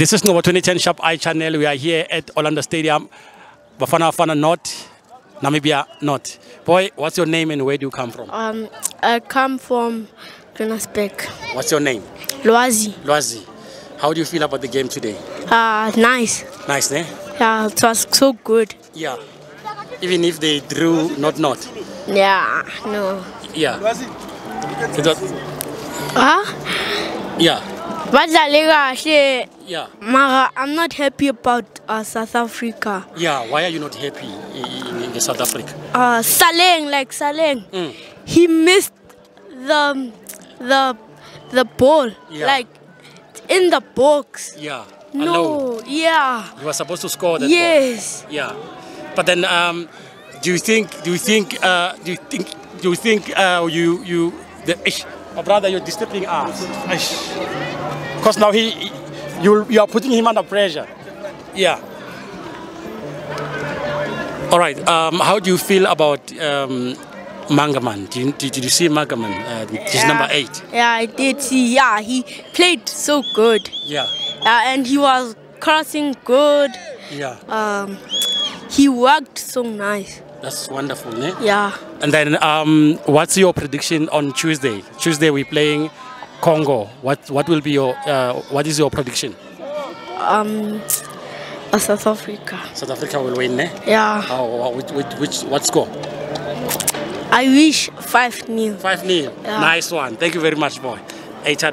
This is Nova 2010 Sharp Eye Channel. We are here at Orlando Stadium, Bafana Bafana North, Namibia North. Boy, what's your name and where do you come from? I come from Johannesburg. What's your name? Loazi. Loazi. How do you feel about the game today? Nice. Nice, eh? Yeah, it was so good. Yeah. Even if they drew not. Yeah, no. Yeah. It was, Huh? yeah. But Yeah. I'm not happy about South Africa. Yeah. Why are you not happy in South Africa? Saleng, he missed the ball, Yeah. like in the box. Yeah. No, Alone. yeah. You were supposed to score that Yes. ball. Yeah. But then, do you think my brother, you're disturbing us. Because now you are putting him under pressure. Yeah. All right. How do you feel about Mangaman? Did you see Mangaman? He's number 8. Yeah, I did see. Yeah, he played so good. Yeah. And he was crossing good. Yeah. He worked so nice. That's wonderful, eh? Yeah. And then, what's your prediction on Tuesday? Tuesday we're playing Congo. What will be your what is your prediction? South Africa. South Africa will win, eh? Yeah. Oh, what score? I wish 5-0. 5-0. Yeah. Nice one. Thank you very much, boy. Hey, Tada.